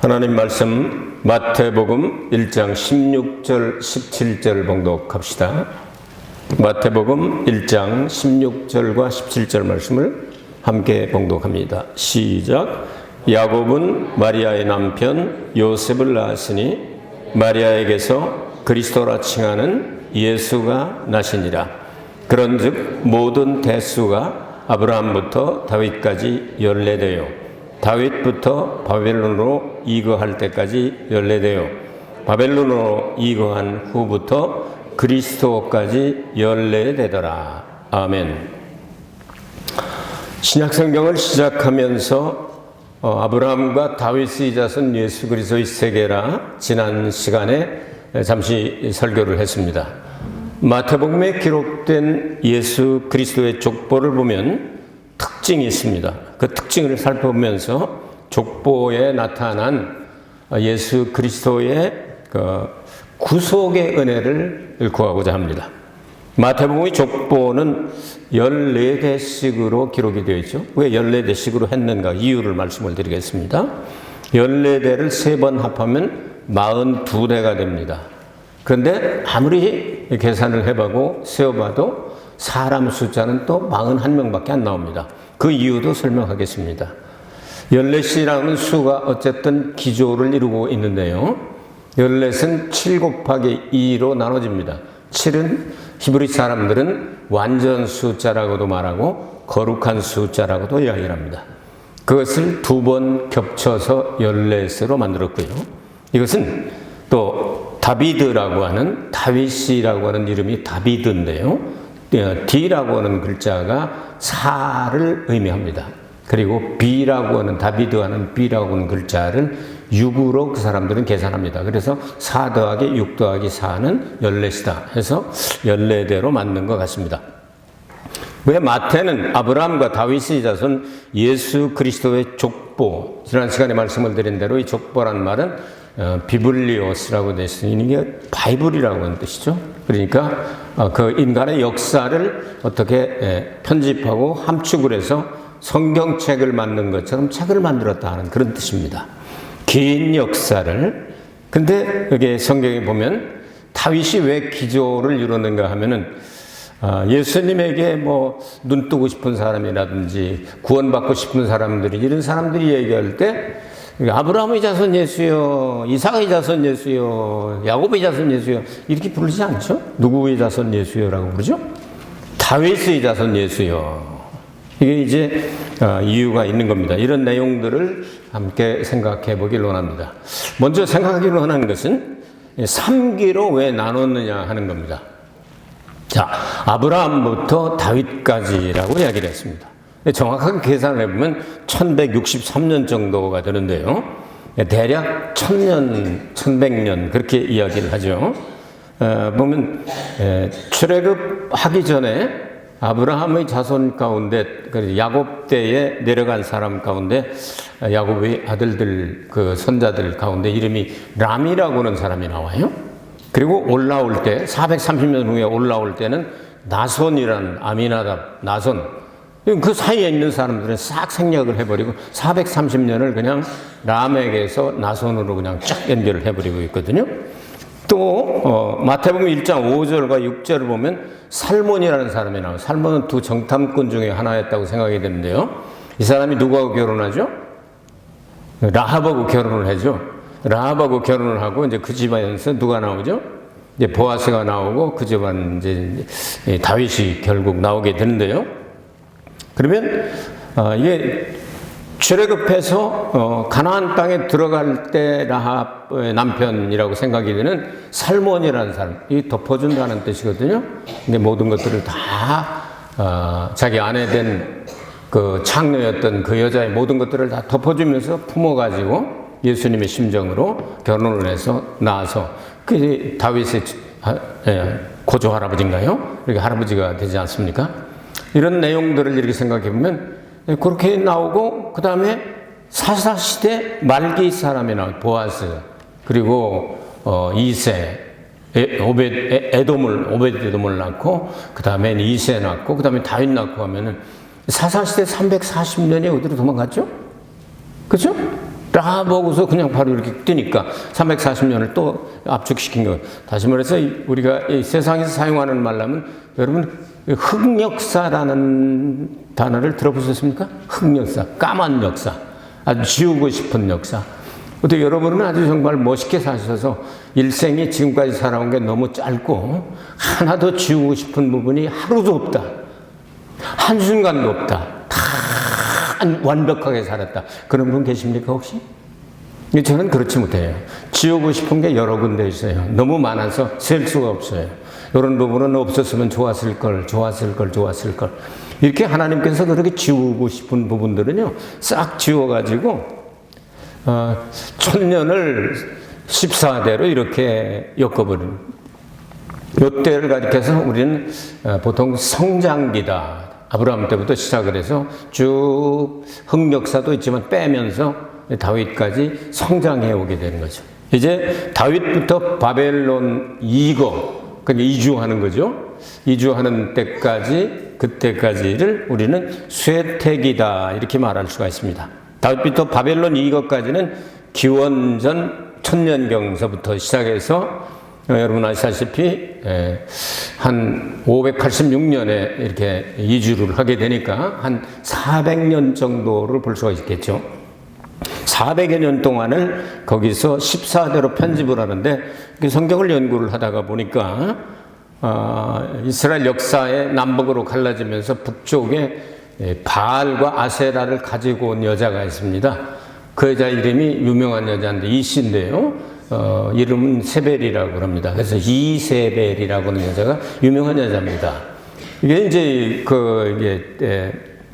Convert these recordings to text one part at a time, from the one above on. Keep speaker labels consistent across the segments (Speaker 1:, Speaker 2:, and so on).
Speaker 1: 하나님 말씀 마태복음 1장 16절 17절 봉독합시다. 마태복음 1장 16절과 17절 말씀을 함께 봉독합니다. 시작. 야곱은 마리아의 남편 요셉을 낳았으니 마리아에게서 그리스도라 칭하는 예수가 나시니라. 그런즉 모든 대수가 아브라함부터 다윗까지 연례되어 다윗부터 바벨론으로 이거할 때까지 연례되어 바벨론으로 이거한 후부터 그리스도까지 연례되더라. 아멘. 신약성경을 시작하면서 아브라함과 다윗의 자손 예수 그리스도의 세계라 지난 시간에 잠시 설교를 했습니다. 마태복음에 기록된 예수 그리스도의 족보를 보면 특징이 있습니다. 그 특징을 살펴보면서 족보에 나타난 예수 그리스도의 그 구속의 은혜를 구하고자 합니다. 마태복음의 족보는 14대씩으로 기록이 되어 있죠. 왜 14대씩으로 했는가 이유를 말씀을 드리겠습니다. 14대를 3번 합하면 42대가 됩니다. 그런데 아무리 계산을 해봐도 세어봐도 사람 숫자는 또 41명밖에 안 나옵니다. 그 이유도 설명하겠습니다. 14이라는 수가 어쨌든 기조를 이루고 있는데요. 14은 7 곱하기 2로 나눠집니다. 7은 히브리 사람들은 완전 숫자라고도 말하고 거룩한 숫자라고도 이야기를 합니다. 그것을 2번 겹쳐서 14로 만들었고요. 이것은 또 다비드라고 하는 다윗이라고 하는 이름이 다비드인데요. D라고 하는 글자가 4를 의미합니다. 그리고 B라고 하는 다비드 하는 B라고 하는 글자를 6으로 그 사람들은 계산합니다. 그래서 4 더하기 6 더하기 4는 14이다 해서 14대로 만든 것 같습니다. 왜 마태는 아브라함과 다윗의 자손 예수 그리스도의 족보, 지난 시간에 말씀을 드린 대로 이 족보란 말은 비블리오스라고 되어 있는 게 바이블이라고 하는 뜻이죠. 그러니까 그 인간의 역사를 어떻게 편집하고 함축을 해서 성경책을 만든 것처럼 책을 만들었다 하는 그런 뜻입니다. 긴 역사를. 근데 여기 성경에 보면 다윗이 왜 기조를 이루는가 하면은 예수님에게 뭐 눈 뜨고 싶은 사람이라든지 구원받고 싶은 사람들이 이런 사람들이 얘기할 때 아브라함의 자손 예수여, 이삭의 자손 예수여, 야곱의 자손 예수여 이렇게 부르지 않죠? 누구의 자손 예수여라고 부르죠? 다윗의 자손 예수여. 이게 이제 이유가 있는 겁니다. 이런 내용들을 함께 생각해 보길 원합니다. 먼저 생각하기로 하는 것은 3기로 왜 나눴느냐 하는 겁니다. 자, 아브라함부터 다윗까지라고 이야기를 했습니다. 정확하게 계산을 해보면 1163년 정도가 되는데요. 대략 1000년, 1100년 그렇게 이야기를 하죠. 보면 출애굽하기 전에 아브라함의 자손 가운데 야곱 때에 내려간 사람 가운데 야곱의 아들들 그 손자들 가운데 이름이 람이라고 하는 사람이 나와요. 그리고 올라올 때 430년 후에 올라올 때는 나손이라는 아미나답 나손 그 사이에 있는 사람들은 싹 생략을 해버리고 430년을 그냥 람에게서 나손으로 그냥 쫙 연결을 해버리고 있거든요. 또 마태복음 1장 5절과 6절을 보면 살몬이라는 사람이 나와요. 살몬은 두 정탐꾼 중에 하나였다고 생각이 되는데요. 이 사람이 누구하고 결혼하죠? 라합하고 결혼을 하죠. 라합하고 결혼을 하고 이제 그 집안에서 누가 나오죠? 이제 보아스가 나오고 그 집안 이제 다윗이 결국 나오게 되는데요. 그러면 이게 출애굽해서 가나안 땅에 들어갈 때 라합의 남편이라고 생각이 되는 살몬이라는 사람, 이 덮어준다는 뜻이거든요. 근데 모든 것들을 다 자기 아내 된 그 창녀였던 그 여자의 모든 것들을 다 덮어주면서 품어가지고 예수님의 심정으로 결혼을 해서 낳아서 그 다윗의 고조 할아버지인가요? 이렇게 할아버지가 되지 않습니까? 이런 내용들을 이렇게 생각해 보면 그렇게 나오고 그 다음에 사사시대 말기 사람이 나와요. 보아스 그리고 이세 오벳에돔을 낳고 그 다음에 이세 낳고 그 다음에 다윗 낳고 하면은 사사시대 340년이 어디로 도망갔죠? 그렇죠? 딱 보고서 그냥 바로 이렇게 뜨니까 340년을 또 압축시킨 거예요. 다시 말해서 우리가 이 세상에서 사용하는 말라면 여러분 흑역사라는 단어를 들어보셨습니까? 흑역사, 까만 역사, 아주 지우고 싶은 역사. 어떻게 여러분은 아주 정말 멋있게 사셔서 일생이 지금까지 살아온 게 너무 짧고 하나도 지우고 싶은 부분이 하루도 없다. 한순간도 없다. 다 완벽하게 살았다. 그런 분 계십니까 혹시? 저는 그렇지 못해요. 지우고 싶은 게 여러 군데 있어요. 너무 많아서 셀 수가 없어요. 이런 부분은 없었으면 좋았을 걸. 이렇게 하나님께서 그렇게 지우고 싶은 부분들은요, 싹 지워가지고, 천년을 14대로 이렇게 엮어버린. 이때를 가리켜서 우리는 보통 성장기다. 아브라함 때부터 시작을 해서 쭉 흑역사도 있지만 빼면서 다윗까지 성장해 오게 되는 거죠. 이제 다윗부터 바벨론 이거, 그러니까 이주하는 거죠. 이주하는 때까지, 그때까지를 우리는 쇠퇴기다 이렇게 말할 수가 있습니다. 다윗부터 바벨론 이거까지는 기원전 천년경서부터 시작해서 여러분 아시다시피 한 586년에 이렇게 이주를 하게 되니까 한 400년 정도를 볼 수가 있겠죠. 400여 년 동안을 거기서 14대로 편집을 하는데 성경을 연구를 하다가 보니까 이스라엘 역사의 남북으로 갈라지면서 북쪽에 바알과 아세라를 가지고 온 여자가 있습니다. 그 여자 이름이 유명한 여자인데 이씨인데요. 이름은 세벨이라고 합니다. 그래서 이세벨이라고 하는 여자가 유명한 여자입니다. 이게 이제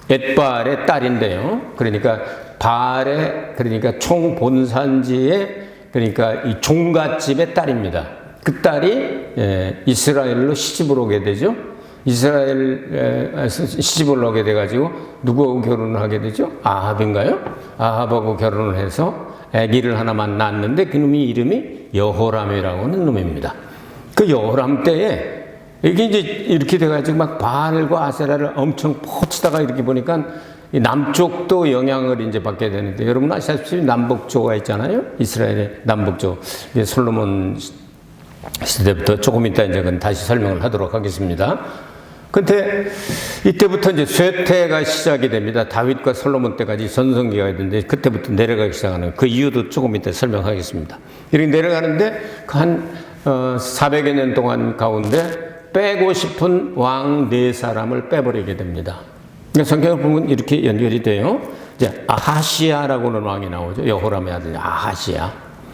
Speaker 1: 엣바알의 딸인데요. 그러니까 바알의, 그러니까 총 본산지의, 그러니까 이 종갓집의 딸입니다. 그 딸이 이스라엘로 시집을 오게 되죠. 이스라엘 시집을 오게 돼가지고 누구하고 결혼을 하게 되죠? 아합인가요? 아합하고 결혼을 해서 아기를 하나만 낳았는데 그 놈이 이름이 여호람이라고 하는 놈입니다. 그 여호람 때에 이게 이제 이렇게 돼가지고 막 바알과 아세라를 엄청 퍼치다가 이렇게 보니까 이 남쪽도 영향을 이제 받게 되는데 여러분 아시다시피 남북조가 있잖아요. 이스라엘의 남북조. 이제 솔로몬 시대부터 조금 이따 이제 그건 다시 설명을 하도록 하겠습니다. 근데 이때부터 이제 쇠퇴가 시작이 됩니다. 다윗과 솔로몬 때까지 전성기가 있는데 그때부터 내려가기 시작하는 그 이유도 조금 이따 설명하겠습니다. 이렇게 내려가는데 한 400여 년 동안 가운데 빼고 싶은 왕 4사람을 빼버리게 됩니다. 성경을 보면 이렇게 연결이 돼요. 이제 아하시아라고는 왕이 나오죠. 여호람의 아들 아하시아.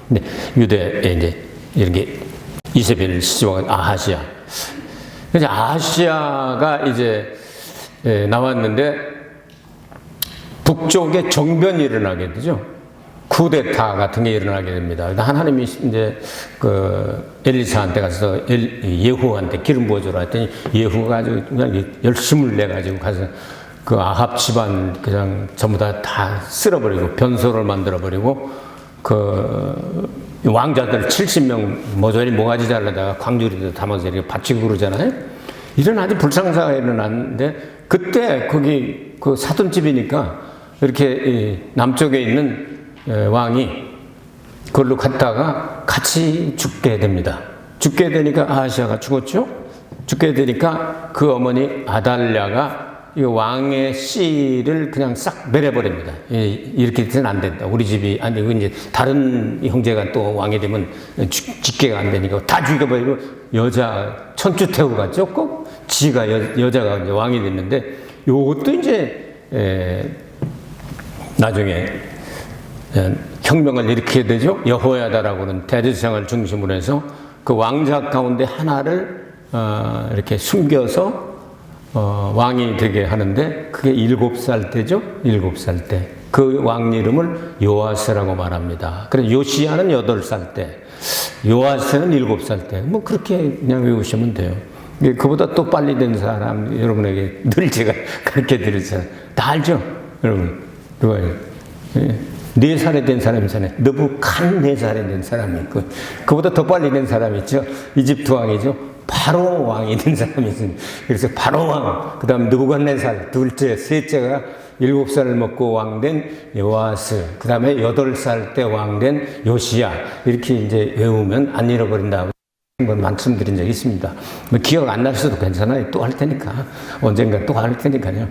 Speaker 1: 근데 유대에 이제 이렇게 이세벨 시집왕 아하시아. 이제 아하시아가 이제 나왔는데 북쪽에 정변이 일어나게 되죠. 쿠데타 같은 게 일어나게 됩니다. 하나님이 이제 그 엘리사한테 가서 예후한테 기름 부어주라 했더니 예후가 아주 그냥 열심을 내 가지고 가서 그 아합 집안 그냥 전부 다 쓸어버리고 변소를 만들어버리고 그 왕자들 70명 모조리 모가지 잘라다가 광주리도 담아서 이렇게 바치고 그러잖아요. 이런 아주 불상사가 일어났는데 그때 거기 그 사돈집이니까 이렇게 남쪽에 있는 왕이 그걸로 갔다가 같이 죽게 됩니다. 죽게 되니까 아하시아가 죽었죠. 죽게 되니까 그 어머니 아달랴가 이 왕의 씨를 그냥 싹 내려버립니다. 이렇게 돼서는 안 된다. 우리 집이 아니고 이제 다른 형제가 또 왕이 되면 직계가 안 되니까 다 죽여버리고 여자 천주 태우고 갔죠. 꼭 지가 여자가 이제 왕이 됐는데 요것도 이제 나중에 혁명을 일으키게 되죠. 여호야다라고는 대제사장을 중심으로 해서 그 왕자 가운데 하나를 이렇게 숨겨서 왕이 되게 하는데 그게 7살 때죠. 7살 때. 그 왕 이름을 요아스라고 말합니다. 그래서 요시야는 8살 때, 요아스는 7살 때. 뭐 그렇게 그냥 외우시면 돼요. 그보다 또 빨리 된 사람 여러분에게 늘 제가 가르쳐 드릴 사람 다 알죠? 여러분. 누가요? 4살에 된 사람이 있잖아요. 느부갓네살에 된 사람이 있고 그보다 더 빨리 된 사람이 있죠. 이집트 왕이죠. 바로 왕이 된 사람이 있습니다. 그래서 바로 왕, 그 다음 느부갓네살, 둘째, 셋째가 7살을 먹고 왕된 요아스, 그 다음에 8살 때 왕된 요시야, 이렇게 이제 외우면 안 잃어버린다고 한번 말씀드린 적이 있습니다. 뭐 기억 안 날 수도 괜찮아요. 또 할 테니까. 언젠가 또 할 테니까요.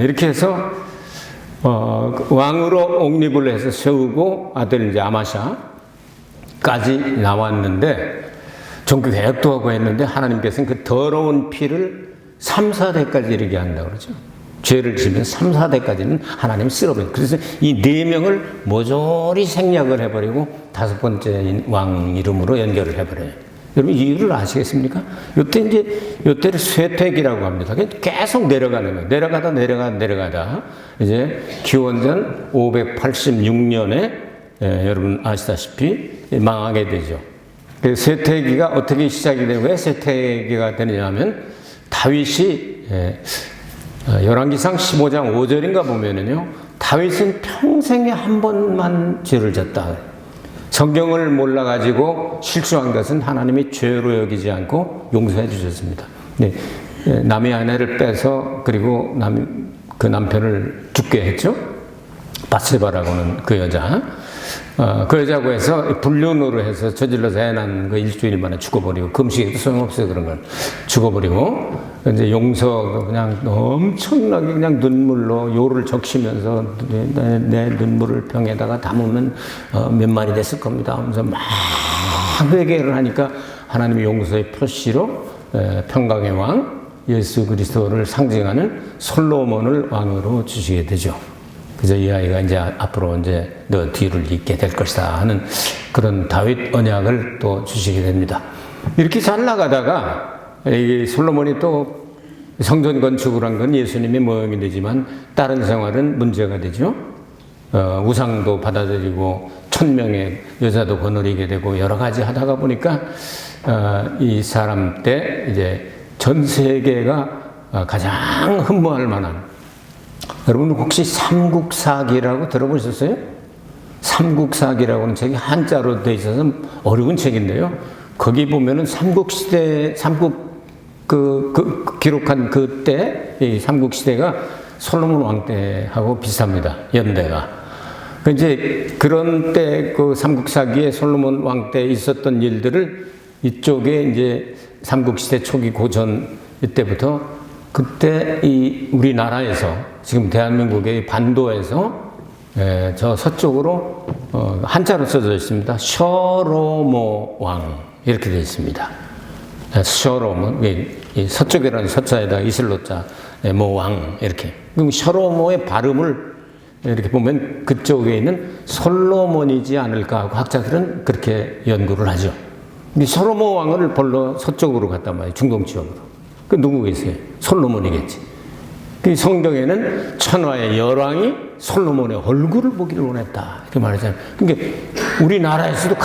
Speaker 1: 이렇게 해서 왕으로 옹립을 해서 세우고 아들 이제 아마샤까지 나왔는데, 종교개혁도 하고 했는데 하나님께서는 그 더러운 피를 3, 4대까지 이르게 한다고 그러죠. 죄를 지면 3, 4대까지는 하나님 쓸어버려요. 그래서 이 4명을 모조리 생략을 해버리고 5번째 왕 이름으로 연결을 해버려요. 여러분 이유를 아시겠습니까? 요때를 쇠퇴기라고 합니다. 계속 내려가는 거예요. 내려가다 이제 기원전 586년에 여러분 아시다시피 망하게 되죠. 쇠퇴기가 어떻게 시작이 되고 왜 쇠퇴기가 되느냐 하면, 다윗이 열왕기상 15장 5절인가 보면은요, 다윗은 평생에 한 번만 죄를 졌다. 성경을 몰라가지고 실수한 것은 하나님이 죄로 여기지 않고 용서해 주셨습니다. 네, 남의 아내를 빼서 그리고 그 남편을 죽게 했죠. 바세바라고는 그 여자. 그 여자고 해서 불륜으로 해서 저질러서 애 낳은 그 일주일 만에 죽어버리고, 금식에도 소용없어요. 그런 걸 죽어버리고, 이제 용서 그냥 엄청나게 그냥 눈물로 요를 적시면서 내 눈물을 병에다가 담으면 몇 마리 됐을 겁니다 하면서 막 회개를 하니까 하나님의 용서의 표시로 평강의 왕 예수 그리스도를 상징하는 솔로몬을 왕으로 주시게 되죠. 그래서 이 아이가 이제 앞으로 이제 너 뒤를 잇게 될 것이다 하는 그런 다윗 언약을 또 주시게 됩니다. 이렇게 잘 나가다가 이 솔로몬이 또 성전 건축을 한 건 예수님의 모형이 되지만 다른 생활은 문제가 되죠. 우상도 받아들이고 1000명의 여자도 거느리게 되고 여러 가지 하다가 보니까 이 사람 때 이제 전 세계가 가장 흠모할 만한, 여러분 혹시 삼국사기라고 들어보셨어요? 삼국사기라고는 책이 한자로 되어 있어서 어려운 책인데요. 거기 보면은 삼국시대, 기록한 그때, 이 삼국시대가 솔로몬 왕 때하고 비슷합니다. 연대가. 이제 그런 때 그 삼국사기에 솔로몬 왕 때 있었던 일들을 이쪽에 이제 삼국시대 초기 고전 이때부터, 그때 이 우리나라에서 지금 대한민국의 반도에서 저 서쪽으로 한자로 써져 있습니다. 셔로모 왕 이렇게 되어 있습니다. 셔로모, 서쪽이라는 서자에다가 이슬로자 모 왕 이렇게. 그럼 셔로모의 발음을 이렇게 보면 그쪽에 있는 솔로몬이지 않을까 하고 학자들은 그렇게 연구를 하죠. 근데 셔로모 왕을 벌러 서쪽으로 갔단 말이에요. 중동 지역으로. 그 누구겠어요? 솔로몬이겠지. 그 성경에는 천하의 열왕이 솔로몬의 얼굴을 보기를 원했다 이렇게 말하잖아요. 그러니까 우리나라에서도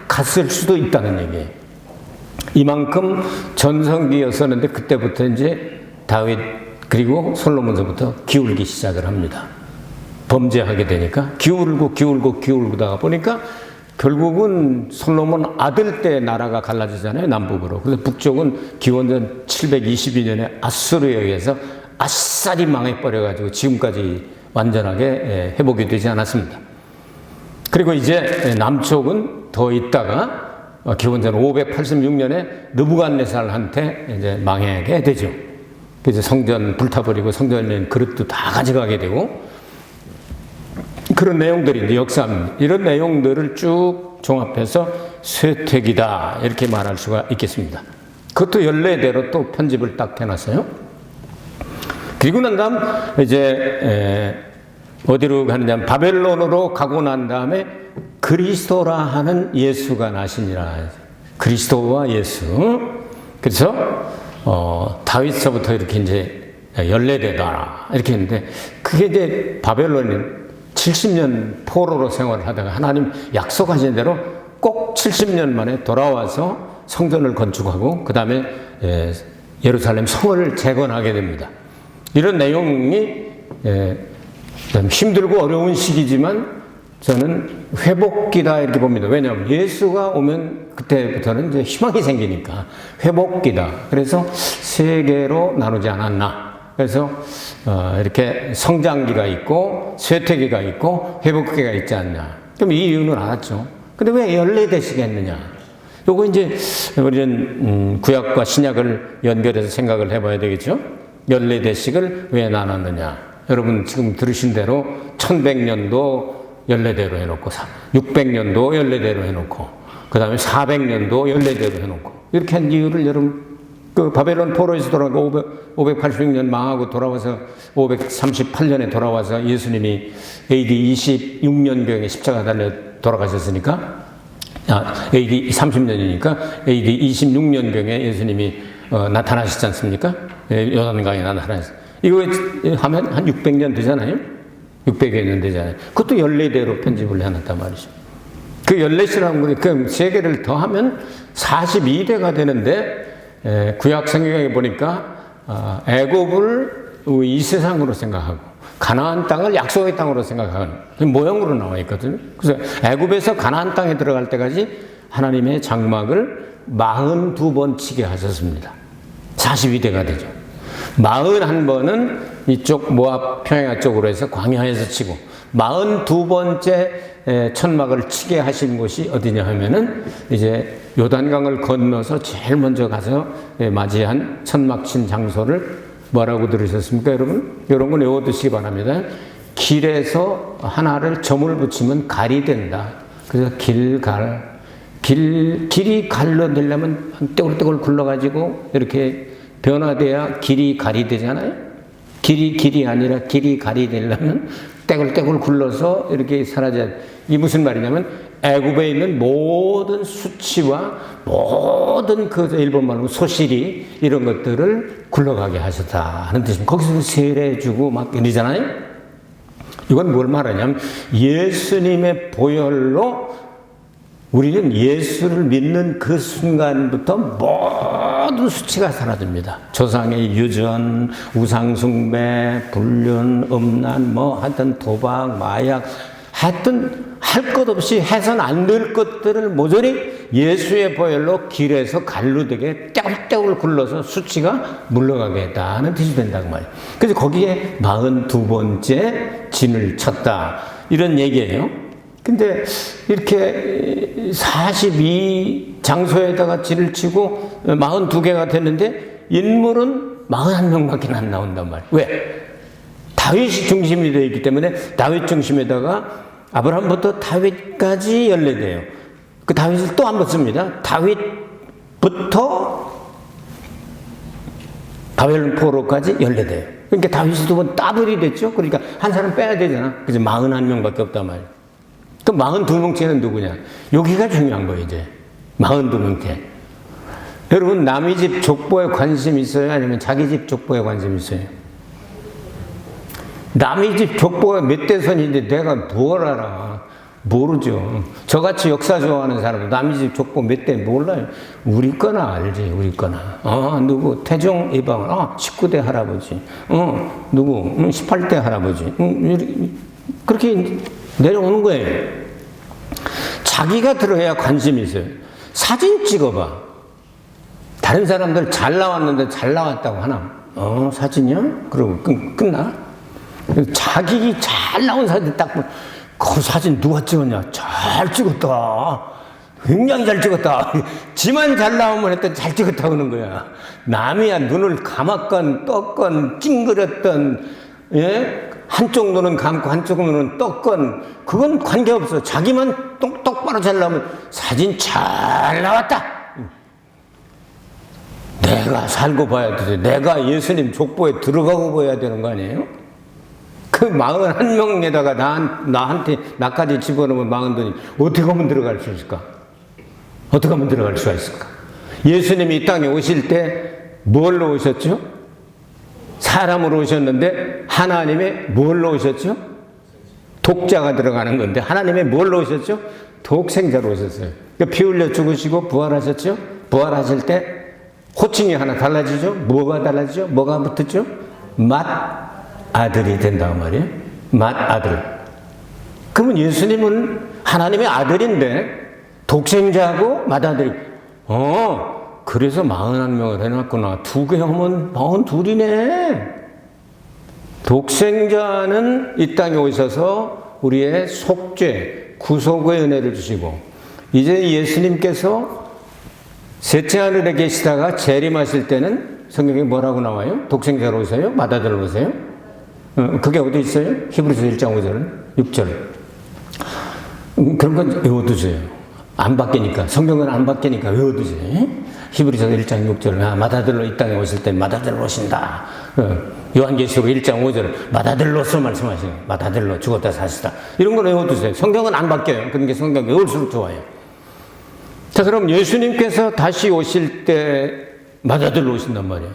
Speaker 1: 갔을 수도 있다는 얘기예요. 이만큼 전성기였었는데 그때부터 이제 다윗 그리고 솔로몬서부터 기울기 시작을 합니다. 범죄하게 되니까 기울고다가 보니까 결국은 솔로몬 아들 때 나라가 갈라지잖아요. 남북으로. 그래서 북쪽은 기원전 722년에 아수르에 의해서 아싸리 망해버려가지고 지금까지 완전하게 회복이 되지 않았습니다. 그리고 이제 남쪽은 더 있다가 기원전 586년에 느부갓네살한테 이제 망하게 되죠. 그래서 성전 불타버리고 성전에 있는 그릇도 다 가져가게 되고, 그런 내용들이 이제 역사입니다. 이런 내용들을 쭉 종합해서 쇠퇴기다 이렇게 말할 수가 있겠습니다. 그것도 연례대로 또 편집을 딱 해놨어요. 그리고 난 다음 이제 어디로 가느냐, 바벨론으로 가고 난 다음에 그리스도라 하는 예수가 나시니라. 그리스도와 예수. 그래서 다윗서부터 이렇게 이제 연례되다 이렇게 했는데, 그게 이제 바벨론은 70년 포로로 생활을 하다가 하나님 약속하신 대로 꼭 70년 만에 돌아와서 성전을 건축하고 그 다음에 예루살렘 성을 재건하게 됩니다. 이런 내용이 힘들고 어려운 시기지만 저는 회복기다 이렇게 봅니다. 왜냐하면 예수가 오면 그때부터는 이제 희망이 생기니까 회복기다. 그래서 세 개로 나누지 않았나 그래서 이렇게 성장기가 있고 쇠퇴기가 있고 회복기가 있지 않냐. 그럼 이 이유는 알았죠. 근데 왜 14대씩 했느냐? 요거 이제 우리는 구약과 신약을 연결해서 생각을 해봐야 되겠죠. 14대씩을 왜 나눴느냐? 여러분 지금 들으신 대로 1100년도 14대로 해놓고 600년도 14대로 해놓고 그 다음에 400년도 14대로 해놓고 이렇게 한 이유를 여러분 그 바벨론 포로에서 돌아가고 586년 망하고 돌아와서 538년에 돌아와서 예수님이 AD 26년경에 십자가 달려 돌아가셨으니까 AD 30년이니까 AD 26년경에 예수님이 나타나셨지 않습니까? 요단강에 나타나셨어요. 이거 하면 한 600년 되잖아요? 600여 년 되잖아요. 그것도 14대로 편집을 해놨단 말이죠. 그 14시라는 건 그 3개를 더하면 42대가 되는데 구약 성경에 보니까 애굽을 이 세상으로 생각하고 가나안 땅을 약속의 땅으로 생각하는 모형으로 나와 있거든요. 그래서 애굽에서 가나안 땅에 들어갈 때까지 하나님의 장막을 42번 치게 하셨습니다. 42대가 되죠. 41번은 이쪽 모압 평야 쪽으로 해서 광야에서 치고 42번째 천막을 치게 하신 곳이 어디냐 하면은 이제 요단강을 건너서 제일 먼저 가서 맞이한 천막 친 장소를 뭐라고 들으셨습니까, 여러분? 이런 건 외워두시기 바랍니다. 길에서 하나를 점을 붙이면 갈이 된다. 그래서 길이 갈로 되려면 떼굴떼굴 굴러가지고 이렇게 변화돼야 길이 갈이 되잖아요. 길이 아니라 길이 갈이 되려면 떼굴떼굴 굴러서 이렇게 사라져야 돼. 이게 무슨 말이냐면 애굽에 있는 모든 수치와 모든 그 일본말로 소실이 이런 것들을 굴러가게 하셨다 하는 뜻입니다. 거기서 세례해주고 막 이러잖아요. 이건 뭘 말하냐면 예수님의 보혈로 우리는 예수를 믿는 그 순간부터 모든 수치가 사라집니다. 조상의 유전, 우상숭배, 불륜, 음란, 하여튼 도박, 마약, 하여튼 할 것 없이 해서는 안 될 것들을 모조리 예수의 보혈로 길에서 갈로 되게 떼굴떼굴 굴러서 수치가 물러가게 했다는 뜻이 된다고 말이에요. 그래서 거기에 42번째 진을 쳤다. 이런 얘기예요. 근데 이렇게 42 장소에다가 진을 치고 42개가 됐는데 인물은 41명밖에 안 나온단 말이에요. 왜? 다윗이 중심이 되어 있기 때문에 다윗 중심에다가 아브라함부터 다윗까지 14대예요. 그 다윗을 또 한 번 씁니다. 다윗부터 바벨론 포로까지 14대예요. 그러니까 다윗이 2번 더블이 됐죠. 그러니까 한 사람 빼야 되잖아. 그래서 41명밖에 없단 말이에요. 그 42명째는 누구냐? 여기가 중요한 거예요, 이제. 42명째. 여러분, 남의 집 족보에 관심 있어요? 아니면 자기 집 족보에 관심 있어요? 남의 집 족보가 몇 대선인데 내가 뭘 알아? 모르죠. 저같이 역사 좋아하는 사람은 남의 집 족보 몇 대 몰라요. 우리 거나 알지, 우리 거나. 누구? 태종 이방원. 19대 할아버지. 누구? 18대 할아버지. 그렇게 내려오는 거예요. 자기가 들어야 관심이 있어요. 사진 찍어봐. 다른 사람들 잘 나왔는데 잘 나왔다고 하나? 사진이요? 그러고 끝나? 자기 잘 나온 사진 딱 보면 그 사진 누가 찍었냐? 잘 찍었다. 굉장히 잘 찍었다. 지만 잘 나오면 했더니 잘 찍었다고 하는 거야. 남이야 눈을 감았건 떴건 찡그렸던 예? 한쪽 눈은 감고 한쪽 눈은 떴건 그건 관계없어. 자기만 똑바로 잘 나오면 사진 잘 나왔다. 내가 살고 봐야 되지. 내가 예수님 족보에 들어가고 봐야 되는 거 아니에요? 그 41명에다가 나까지 집어넣으면 42이 어떻게 하면 들어갈 수 있을까? 어떻게 하면 들어갈 수가 있을까? 예수님이 이 땅에 오실 때 뭘로 오셨죠? 사람으로 오셨는데 하나님의 뭘로 오셨죠? 독자가 들어가는 건데 하나님의 뭘로 오셨죠? 독생자로 오셨어요. 그러니까 피 흘려 죽으시고 부활하셨죠? 부활하실 때 호칭이 하나 달라지죠? 뭐가 달라지죠? 뭐가 붙었죠? 맏아들이 된다고 말이에요. 맏아들. 그러면 예수님은 하나님의 아들인데 독생자하고 맏아들이 그래서 41명을 해놨구나. 2개 하면 42이네. 독생자는 이 땅에 오셔서 우리의 속죄, 구속의 은혜를 주시고, 이제 예수님께서 셋째 하늘에 계시다가 재림하실 때는 성경에 뭐라고 나와요? 독생자로 오세요? 맏아들로 오세요? 그게 어디 있어요? 히브리서 1장 5절, 6절. 그런 건 외워두세요. 안 바뀌니까. 성경은 안 바뀌니까 외워두세요. 히브리서 1장 6절. 맏아들로 이 땅에 오실 때 맏아들로 오신다. 요한계시록 1장 5절. 맏아들로서 말씀하시는 맏아들로 죽었다 사시다. 이런 걸 외워두세요. 성경은 안 바뀌어요. 그러니까 성경 외울수록 좋아요. 자, 그럼 예수님께서 다시 오실 때 맏아들로 오신단 말이에요.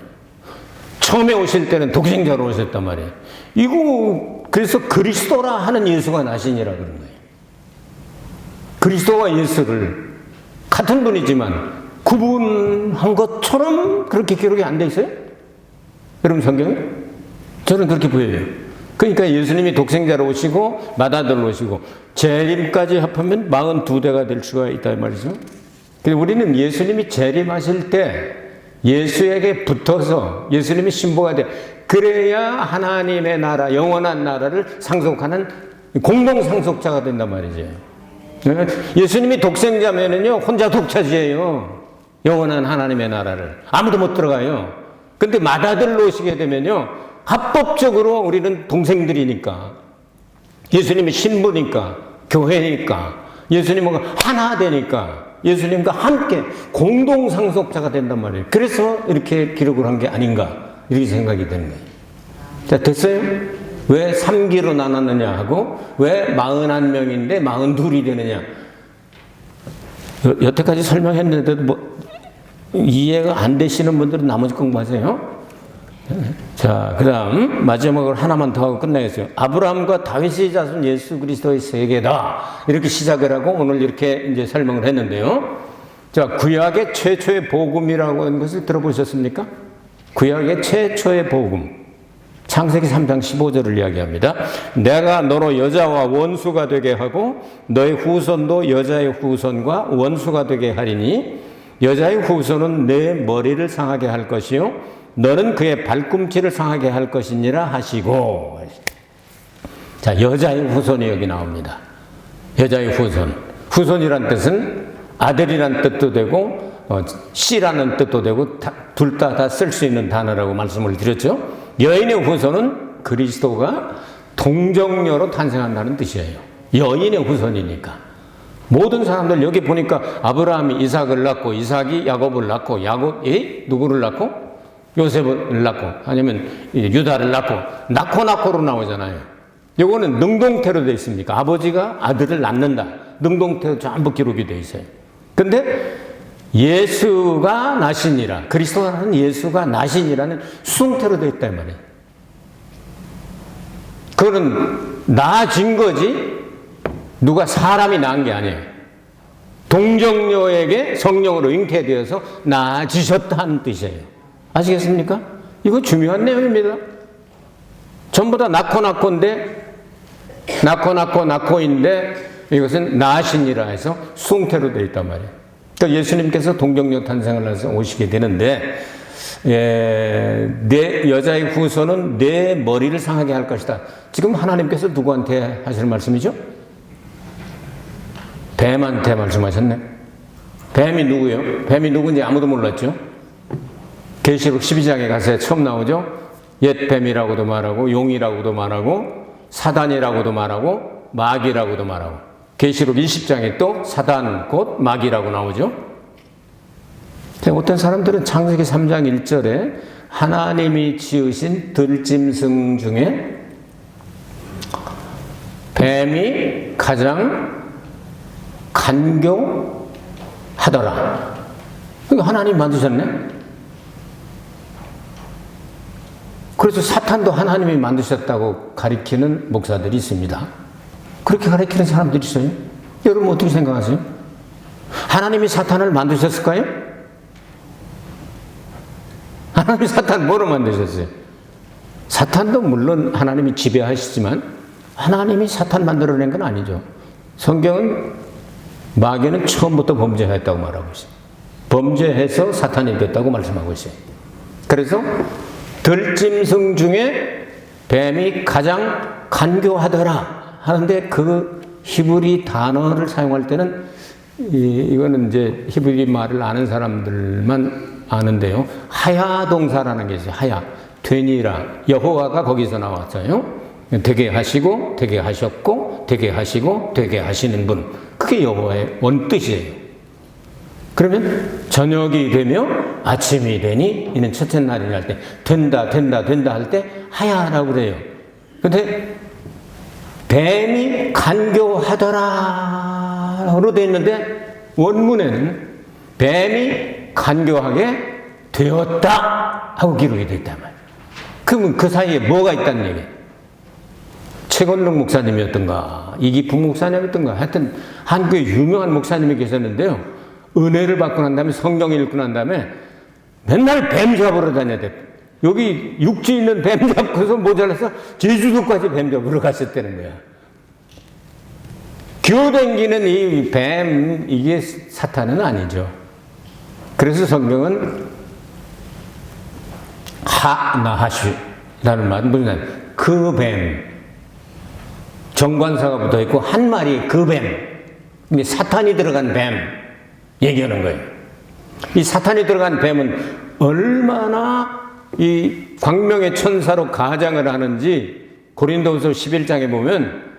Speaker 1: 처음에 오실 때는 독생자로 오셨단 말이에요. 이거 그래서 그리스도라 하는 예수가 나신이라 그런 거예요. 그리스도와 예수를 같은 분이지만 구분한 것처럼 그렇게 기록이 안 돼 있어요? 여러분 성경에? 저는 그렇게 보여요. 그러니까 예수님이 독생자로 오시고 맏아들로 오시고 재림까지 합하면 42대가 될 수가 있다 말이죠. 근데 우리는 예수님이 재림하실 때 예수에게 붙어서 예수님이 신부가 돼 그래야 하나님의 나라, 영원한 나라를 상속하는 공동 상속자가 된단 말이죠. 예수님이 독생자면은요 혼자 독차지해요. 영원한 하나님의 나라를 아무도 못 들어가요. 근데 맏아들로 오시게 되면요 합법적으로 우리는 동생들이니까, 예수님이 신부니까, 교회니까, 예수님과 하나 되니까 예수님과 함께 공동 상속자가 된단 말이에요. 그래서 이렇게 기록을 한 게 아닌가 이렇게 생각이 되는 거예요. 자, 됐어요? 왜 3기로 나눴느냐 하고 왜 41명인데 42이 되느냐. 여태까지 설명했는데도 뭐 이해가 안 되시는 분들은 나머지 공부하세요. 자, 그 다음 마지막으로 하나만 더 하고 끝내겠어요. 아브라함과 다윗의 자손 예수 그리스도의 세계다. 이렇게 시작을 하고 오늘 이렇게 이제 설명을 했는데요. 자, 구약의 최초의 복음이라고 하는 것을 들어보셨습니까? 구약의 최초의 복음. 창세기 3장 15절을 이야기합니다. 내가 너로 여자와 원수가 되게 하고 너의 후손도 여자의 후손과 원수가 되게 하리니 여자의 후손은 내 머리를 상하게 할 것이요 너는 그의 발꿈치를 상하게 할 것이니라 하시고. 자, 여자의 후손이 여기 나옵니다. 여자의 후손. 후손이란 뜻은 아들이란 뜻도 되고 씨라는 뜻도 되고 둘 다 쓸 수 있는 단어라고 말씀을 드렸죠. 여인의 후손은 그리스도가 동정녀로 탄생한다는 뜻이에요. 여인의 후손이니까. 모든 사람들 여기 보니까 아브라함이 이삭을 낳고 이삭이 야곱을 낳고 야곱이 누구를 낳고 요셉을 낳고 아니면 유다를 낳고로 나오잖아요. 요거는 능동태로 되어 있습니까? 아버지가 아들을 낳는다. 능동태로 전부 기록이 되어 있어요. 근데 예수가 나시니라, 그리스도라는 예수가 나시니라는 수동태로 되어 있단 말이에요. 그거는 나아진 거지 누가 사람이 낳은 게 아니에요. 동정녀에게 성령으로 잉태되어서 나아지셨다는 뜻이에요. 아시겠습니까? 이거 중요한 내용입니다. 전부 다 낳고인데 이것은 나시니라 해서 수동태로 되어 있단 말이에요. 그러니까 예수님께서 동정녀 탄생을 해서 오시게 되는데 내 여자의 후손은 내 머리를 상하게 할 것이다. 지금 하나님께서 누구한테 하실 말씀이죠? 뱀한테 말씀하셨네. 뱀이 누구예요? 뱀이 누군지 아무도 몰랐죠? 계시록 12장에 가서 처음 나오죠? 옛 뱀이라고도 말하고 용이라고도 말하고 사단이라고도 말하고 마귀라고도 말하고 계시록 20장에 또 사단 곧 마귀라고 나오죠? 어떤 사람들은 창세기 3장 1절에 하나님이 지으신 들짐승 중에 뱀이 가장 간교하더라. 그러니까 하나님 만드셨네. 그래서 사탄도 하나님이 만드셨다고 가리키는 목사들이 있습니다. 그렇게 가리키는 사람들이 있어요. 여러분 어떻게 생각하세요? 하나님이 사탄을 만드셨을까요? 하나님이 사탄 뭐로 만드셨어요? 사탄도 물론 하나님이 지배하시지만 하나님이 사탄 만들어낸 건 아니죠. 성경은 마귀는 처음부터 범죄했다고 말하고 있어요. 범죄해서 사탄이 됐다고 말씀하고 있어요. 그래서 들짐승 중에 뱀이 가장 간교하더라 하는데 그 히브리 단어를 사용할 때는 이거는 이제 히브리 말을 아는 사람들만 아는데요. 하야 동사라는 게 있어요. 하야. 되니라. 여호와가 거기서 나왔어요. 되게 하시고, 되게 하셨고, 되게 하시고, 되게 하시는 분. 그게 여호와의 원뜻이에요. 그러면 저녁이 되며 아침이 되니, 이는 첫째 날이라 할 때, 된다, 된다, 된다 할 때, 하야라고 그래요. 근데, 뱀이 간교하더라로 되어 있는데, 원문에는 뱀이 간교하게 되었다 하고 기록이 되어 있단 말이에요. 그러면 그 사이에 뭐가 있다는 얘기예요? 최건록 목사님이었던가, 이기품 목사님이었던가, 하여튼 한국에 유명한 목사님이 계셨는데요. 은혜를 받고 난 다음에 성경 읽고 난 다음에 맨날 뱀 잡으러 다녀야 돼. 여기 육지 있는 뱀 잡고서 모자라서 제주도까지 뱀 잡으러 가셨다는 거야. 기어다니는 이 뱀, 이게 사탄은 아니죠. 그래서 성경은 하나하슈라는 말은 무슨 말이에요? 그 뱀. 정관사가 붙어 있고 한 마리 그 뱀. 사탄이 들어간 뱀 얘기하는 거예요. 이 사탄이 들어간 뱀은 얼마나 이 광명의 천사로 가장을 하는지 고린도후서 11장에 보면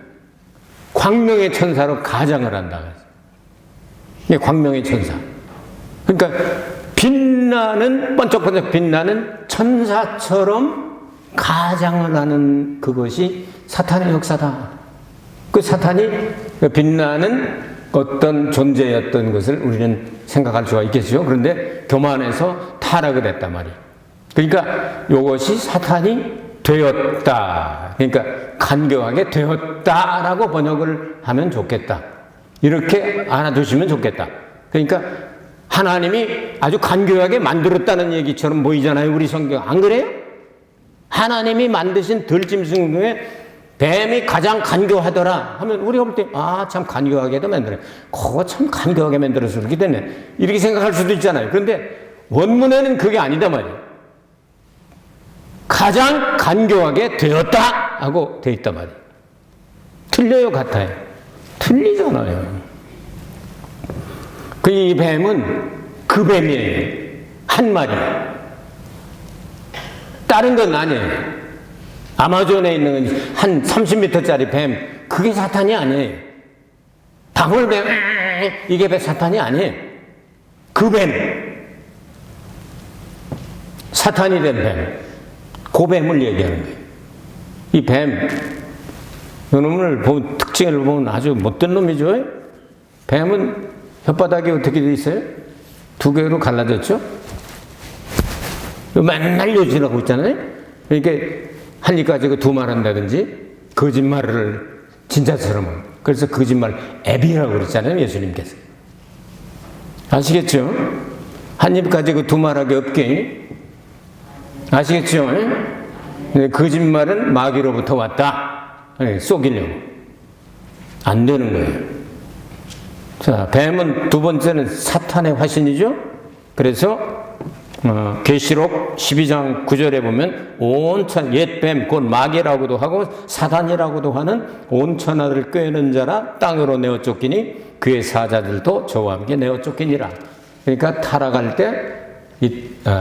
Speaker 1: 광명의 천사로 가장을 한다. 이게 광명의 천사. 그러니까 빛나는, 번쩍번쩍 빛나는 천사처럼 가장을 하는 그것이 사탄의 역사다. 그 사탄이 빛나는 어떤 존재였던 것을 우리는 생각할 수가 있겠죠. 그런데 교만해서 타락을 했단 말이에요. 그러니까 이것이 사탄이 되었다. 그러니까 간교하게 되었다라고 번역을 하면 좋겠다. 이렇게 알아두시면 좋겠다. 그러니까 하나님이 아주 간교하게 만들었다는 얘기처럼 보이잖아요. 우리 성경. 안 그래요? 하나님이 만드신 들짐승 중에 뱀이 가장 간교하더라 하면 우리가 볼 때 아, 참 간교하게도 만들어요. 그거 참 간교하게 만들어서 그렇게 됐네. 이렇게 생각할 수도 있잖아요. 그런데 원문에는 그게 아니다 말이에요. 가장 간교하게 되었다 하고 돼 있단 말이에요. 틀려요, 같아요? 틀리잖아요. 이 뱀은 그 뱀이에요. 한 마리. 다른 건 아니에요. 아마존에 있는 한 30m짜리 뱀, 그게 사탄이 아니에요. 방울뱀, 이게 사탄이 아니에요. 그 뱀. 사탄이 된 뱀. 그 뱀을 얘기하는 거예요. 이 뱀, 이놈을 보면, 특징을 보면 아주 못된 놈이죠. 뱀은 혓바닥이 어떻게 돼 있어요? 두 개로 갈라졌죠? 맨날 요지라고 있잖아요? 그러니까 한 입 가지고 두 말 한다든지, 거짓말을 진짜처럼. 그래서 거짓말 앱이라고 그랬잖아요, 예수님께서. 아시겠죠? 한 입 가지고 두 말 하기 없게. 아시겠죠? 거짓말은 마귀로부터 왔다. 속이려고. 안 되는 거예요. 자, 뱀은 두 번째는 사탄의 화신이죠? 그래서 계시록 12장 9절에 보면 옛 뱀, 곧 마귀라고도 하고 사단이라고도 하는 온 천하를 꿰는 자라 땅으로 내어 쫓기니 그의 사자들도 저와 함께 내어 쫓기니라. 그러니까 타락할 때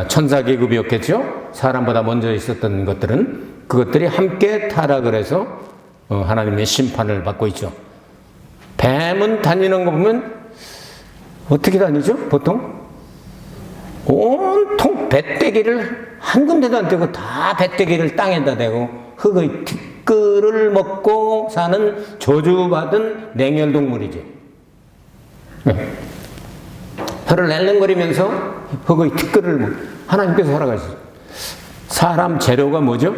Speaker 1: 천사 계급이었겠죠. 사람보다 먼저 있었던 것들은 그것들이 함께 타락을 해서 하나님의 심판을 받고 있죠. 뱀은 다니는 거 보면 어떻게 다니죠? 보통 온통 배때기를 한 군데도 안 대고 다 배때기를 땅에다 대고 흙의 티끌을 먹고 사는 저주받은 냉혈동물이지. 혀를 낼름거리면서 흙의 티끌을 하나님께서 허락하셨어요. 사람 재료가 뭐죠?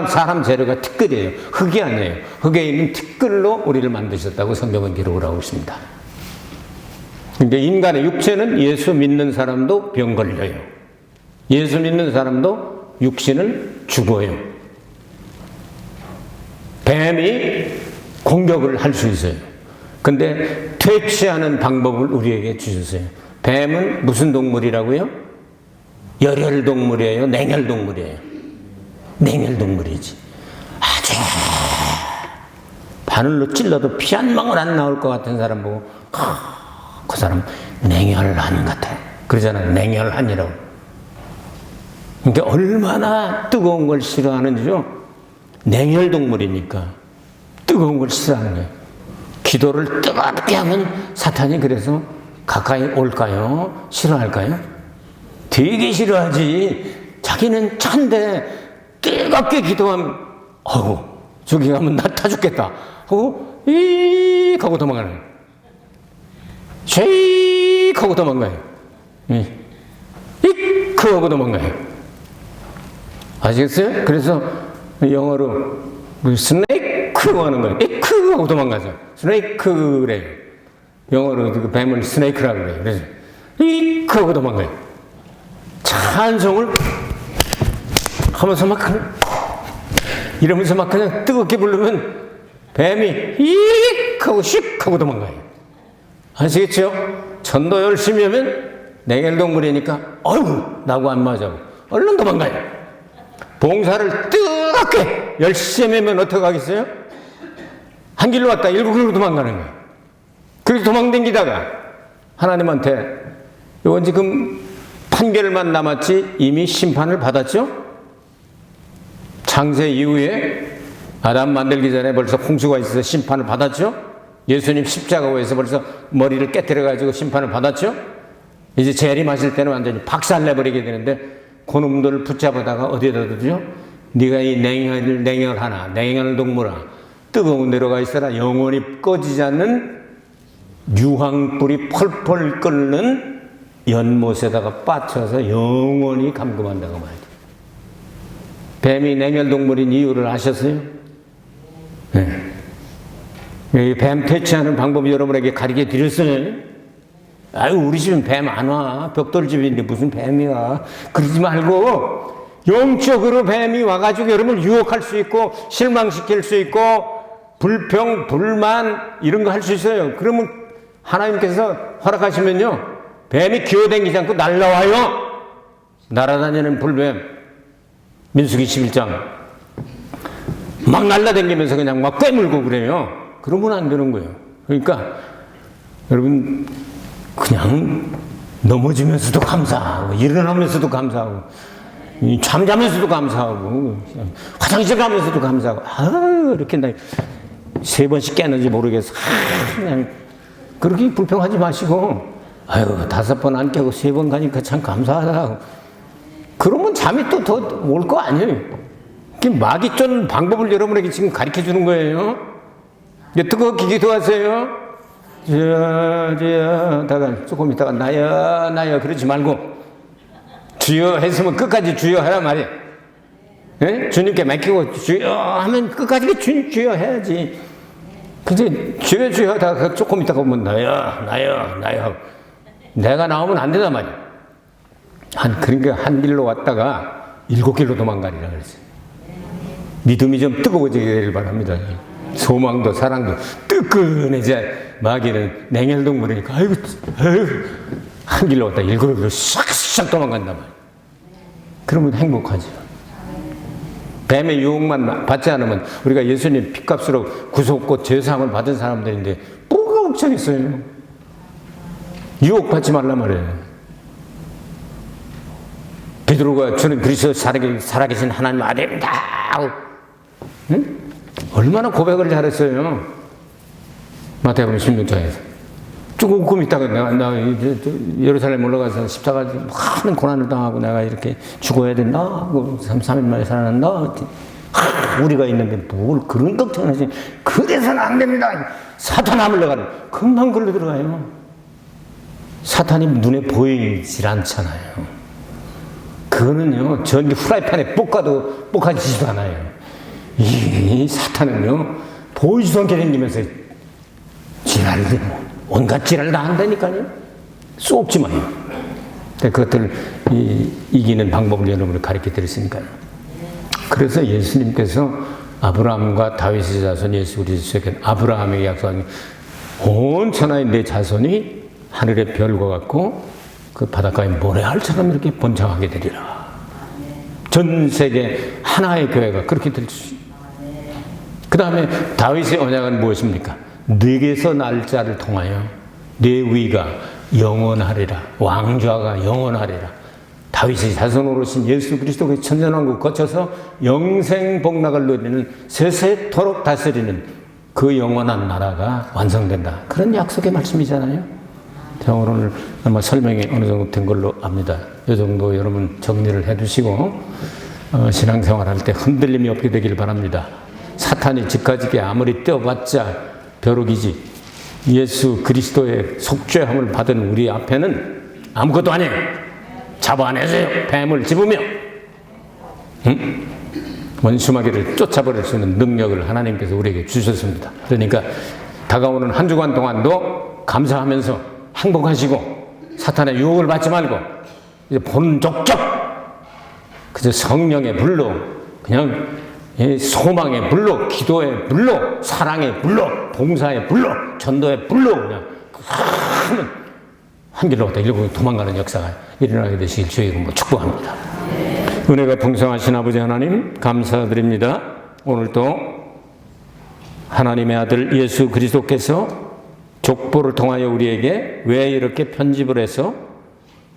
Speaker 1: 사람 재료가 티끌이에요. 흙이 아니에요. 흙에 있는 티끌로 우리를 만드셨다고 성경은 기록을 하고 있습니다. 그러니까 인간의 육체는 예수 믿는 사람도 병 걸려요. 예수 믿는 사람도 육신은 죽어요. 뱀이 공격을 할 수 있어요. 근데 퇴치하는 방법을 우리에게 주셨어요. 뱀은 무슨 동물이라고요? 열혈동물이에요? 냉혈동물이에요? 냉혈동물이지. 아주 바늘로 찔러도 피 한 방울 안 나올 것 같은 사람 보고 그 사람 냉혈한 같아요. 그러잖아요. 냉혈한이라고. 그러니까 얼마나 뜨거운 걸 싫어하는지요. 냉혈동물이니까 뜨거운 걸 싫어하는 거예요. 기도를 뜨겁게 하면 사탄이 그래서 가까이 올까요? 싫어할까요? 되게 싫어하지. 자기는 찬데 뜨겁게 기도하면 어우 저기 가면 나 타 죽겠다 하고 이익 하고 도망가는 거예요. 쉐익 하고 도망가요. 이익 하고 도망가요. 아시겠어요? 그래서 영어로 스네이크 하는 거예요. 이크 하고 도망가죠. 스네이크 그래요. 영어로 그 뱀을 스네이크라고 그래요. 그래서 이크 하고 도망가요. 찬송을 하면서 막 이러면서 막 그냥 뜨겁게 부르면 뱀이 이익 하고 슉 하고 도망가요. 아시겠죠? 전도 열심히 하면 냉혈동물이니까 어휴 나하고 안 맞아 얼른 도망가요. 봉사를 뜨겁게 열심히 하면 어떻게 하겠어요? 한 길로 왔다 7길로 도망가는 거예요. 그렇게 도망다니다가 하나님한테 이건 지금 판결만 남았지 이미 심판을 받았죠? 창세 이후에 아담 만들기 전에 벌써 홍수가 있어서 심판을 받았죠? 예수님 십자가에서 벌써 머리를 깨뜨려가지고 심판을 받았죠? 이제 재림하실 때는 완전히 박살내버리게 되는데 그놈들을 붙잡아다가 어디에다 두죠? 네가 이 냉혈하나 냉혈동물아 뜨거운 데로 가 있어라. 영원히 꺼지지 않는 유황불이 펄펄 끓는 연못에다가 빠쳐서 영원히 감금한다고 말이죠. 뱀이 냉혈동물인 이유를 아셨어요? 네. 이 뱀 퇴치하는 방법 여러분에게 가르쳐 드렸어요. 아유 우리 집은 뱀 안 와. 벽돌집인데 무슨 뱀이 와. 그러지 말고 영적으로 뱀이 와가지고 여러분을 유혹할 수 있고 실망시킬 수 있고 불평, 불만 이런 거 할 수 있어요. 그러면 하나님께서 허락하시면요 뱀이 기어다니지 않고 날라와요. 날아다니는 불뱀 민수기 11장 막 날아다니면서 그냥 막 꿰물고 그래요. 그러면 안 되는 거예요. 그러니까 여러분 그냥 넘어지면서도 감사하고 일어나면서도 감사하고 잠자면서도 감사하고 화장실 가면서도 감사하고 아유 이렇게 나 3번씩 깨는지 모르겠어. 그냥 그렇게 불평하지 마시고 아유 5번 안 깨고 3번 가니까 참 감사하다. 그러면 잠이 또 더 올 거 아니에요. 마귀 쫓는 방법을 여러분에게 지금 가르쳐 주는 거예요. 뜨겁게 기도하세요. 주여 다가 조금 있다가 나여 그러지 말고 주여 했으면 끝까지 주여 하란 말이에요. 예? 주님께 맡기고 주여 하면 끝까지 주여 해야지. 근데 주여 하다가 조금 있다가 보면 나여 내가 나오면 안 된단 말이에요. 그러니까 한 길로 왔다가 7길로 도망가리라 그랬어요. 믿음이 좀 뜨거워지게 되길 바랍니다. 소망도 사랑도 뜨끈해져. 마귀는 냉혈동물이니까 아이고 한 길로 왔다 7길로 싹싹 도망간단 말이에요. 그러면 행복하죠. 뱀의 유혹만 받지 않으면 우리가 예수님 핏값으로 구속고 죄사함을 받은 사람들인데 뭐가 걱정했어요. 유혹받지 말란 말이에요. 베드로가 저는 그리스도 살아계신 하나님 아들입니다. 응? 얼마나 고백을 잘했어요. 마태복음 16장에서 조금 있다가 나 예루살렘 올라가서 십자가 많은 고난을 당하고 내가 이렇게 죽어야 된다 하고 3일 만에 살아난다. 우리가 있는데 뭘 그런 걱정을 하지. 그래서는 안 됩니다. 사탄 물러가는 금방 걸려 들어가요. 사탄이 눈에 보이질 않잖아요. 그거는요 전기 후라이팬에 볶아도 볶아지지도 않아요. 이 사탄은요 보이지도 않게 생기면서 지랄을 온갖 지랄을 다 한다니까요. 쏘지 마요. 그것들을 이기는 방법을 여러분을 가르쳐 드렸으니까요. 그래서 예수님께서 아브라함과 다윗의 자손 예수 그리스도에게 아브라함에게 약속한 온 천하의 내 자손이 하늘의 별과 같고 그 바닷가에 모래알처럼 이렇게 번창하게 되리라. 전 세계 하나의 교회가 그렇게 될 수 있습니다. 그 다음에 다윗의 언약은 무엇입니까? 네게서 날짜를 통하여 내 위가 영원하리라. 왕좌가 영원하리라. 다윗의 자손으로 오신 예수 그리스도의 천년왕국 거쳐서 영생 복락을 누리는 세세토록 다스리는 그 영원한 나라가 완성된다. 그런 약속의 말씀이잖아요. 자, 오늘 아마 설명이 어느 정도 된 걸로 압니다. 이 정도 여러분 정리를 해두시고 신앙생활 할 때 흔들림이 없게 되길 바랍니다. 사탄이 집가지게 아무리 떼어봤자 벼룩이지 예수 그리스도의 속죄함을 받은 우리 앞에는 아무것도 아니에요. 잡아내세요. 뱀을 집으며 원수마귀를 쫓아버릴 수 있는 능력을 하나님께서 우리에게 주셨습니다. 그러니까 다가오는 한 주간 동안도 감사하면서 행복하시고 사탄의 유혹을 받지 말고 이제 본격적 그저 성령의 불로 그냥 소망의 불로, 기도의 불로, 사랑의 불로, 봉사의 불로, 전도의 불로 그냥 큰 한 길로 갔다 일곱 도망가는 역사가 일어나게 되시길 주의 이름으로 축복합니다. 은혜가 풍성하신 아버지 하나님 감사드립니다. 오늘도 하나님의 아들 예수 그리스도께서 족보를 통하여 우리에게 왜 이렇게 편집을 해서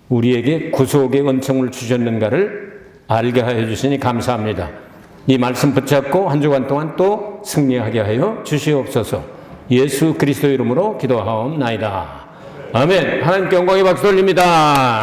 Speaker 1: 우리에게 구속의 은총을 주셨는가를 알게 하여 주시니 감사합니다. 이 말씀 붙잡고 한 주간 동안 또 승리하게 하여 주시옵소서. 예수 그리스도 이름으로 기도하옵나이다. 아멘. 하나님께 영광의 박수 돌립니다.